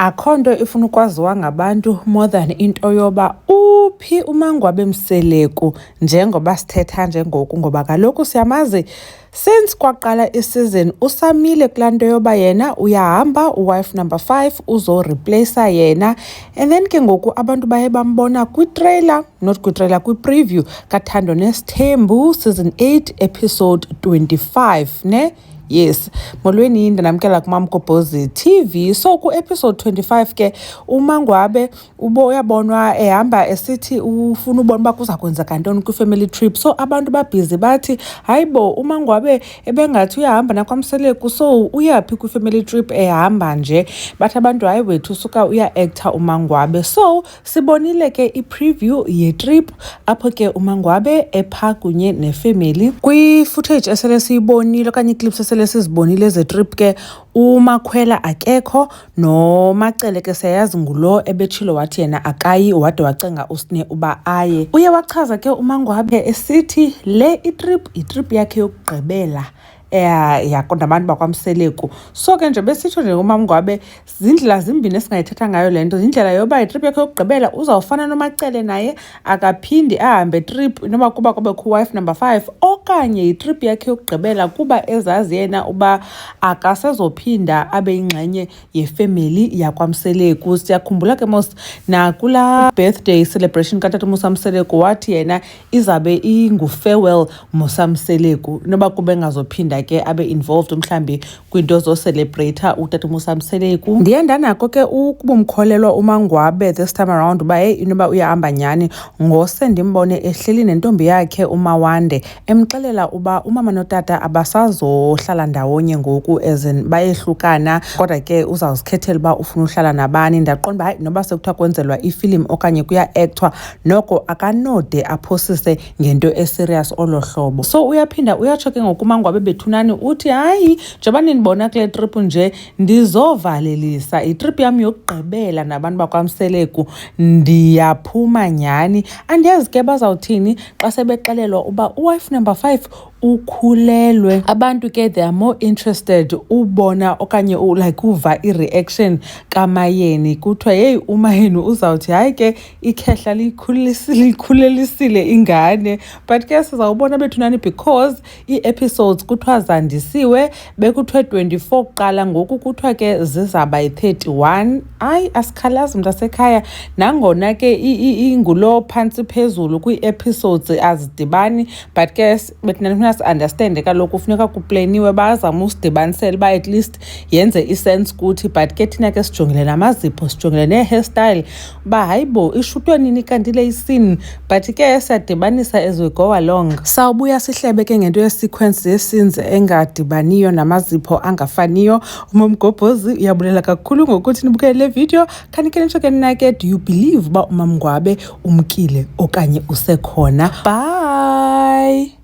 Akho nto ifuna ukwaziwa ngabantu more than into yoba uphi uMangwabe Mseleku njengoba sithetha njengoku, ngoba kaloku siyamazi since kwaqala isizini usamile kulaa nto yoba yena uyahamba uwife number 5 uzoreplacer yena. And then ke ngoku abantu baye bambona kwitrailer, not kwitrailer, kwipreview kaThando Nesithembu season 8 episode 25 ne. Yes, molweni ndinamkela kuMamgobhozi TV. So ku episode 25 ke uMangwabe uyabonwa ehamba esithi ufuna ubona uba kuza kwenzeka ntoni kwi-family trip. So abantu babhizi bathi hayibo uMangwabe ebengathi uyahamba nakwaMseleku, so uyaphi kwi-family trip ehamba nje. Bathi abantu hayi wethu suka uya-actor uMangwabe. So sibonile ke i-preview ye-trip apho ke uMangwabe epha kunye nefamily. Kwi-footage esele siyibonile okanye iclips lesizibonile ze-trip ke uMakhwela akekho, noMacele ke siyayazi ngulo ebetshilo wathi yena akayi wade wacenga uSne uba aye. Uye wachaza ke uMangwabe esithi le itrip yakhe yokugqibela yaqonda abantu bakwaMseleku. So ke nje besitsho nje uMangwabe zindlela zimbini esingayithetha ngayo le nto. Indlela yoba itrip yakhe yokugqibela uzawufana noMacele naye akaphindi ahambe trip noba kuba kubekho wife number 5, okanye itrip yakhe yokugqibela kuba ezazi yena uba akasezophinda abe yingxenye yefamily yakwaMseleku. Siyakhumbula ke mos nakula birthday celebration kaTata Musa Mseleku wathi yena izabe ingu-farewell Musa Mseleku noba kube ngazophinda ke abe involved mhlambi kwinto zo-celebrate uTata Musa Mseleku. Ndiye ndanako ke ukubumkholelwa uMangwabe this time around uba hey inoba uyahamba nyani, ngose ndimbone ehleli nentombi yakhe uMawande emxelela uba umama notata abasazohlala ndawonye ngoku, as in bayehlukana, kodwa ke uzawuzikhethela uba ufuna uhlala nabani. Ndaqonda hayi noba sekuthiwa kwenzelwa ifilimu okanye kuya-actwa noko akanode aphosise ngento eserious olo hlobo. So uyaphinda uyatsho ke ngoku uMangwabe bethunani uthi hayi njengoba nindibona kule trip nje ndizovalelisa itrip yam yokugqibela nabantu bakwaMseleku, ndiyaphuma nyhani. Andiyazi ke bazawuthini xa sebexelelwa uba uwife number 5 ukhulelwe. Abantu ke they are more interested ubona okanye like uva i-reaction kaMayeni. Kuthiwa hey uMayeni uzawuthi hayi ke ikhehla likhulelisile ingane, but ke sizawubona bethunani because ii-episodes kuthiwa zandisiwe, bekuthiwe 24 kuqala, ngoku kuthiwa ke zizaba yi-31. Hayi asikhalazi mntasekhaya, nangona ke ingulo phantsi phezulu kwii-episodes azidibani, but ke bethunani understand kaloku kufuneka kuplaniwe bazama usidibanisela uba at least yenze isense kuthi. But ke thina ke sijongile namazipho, sijongile nee-hairstyle uba hayibo ishutwe nini kanti le isini, but ke siyadibanisa as we go along. Sawubuya sihlebe ke ngento ye-sequence ye-scenes engadibaniyo namazipho angafaniyo. uMamgobhozi uyabulela kakhulu ngokuthi nibukele le video. Khanike nitsho ke nina ke, do you believe uba uMangwabe umkile okanye usekhona? Bye.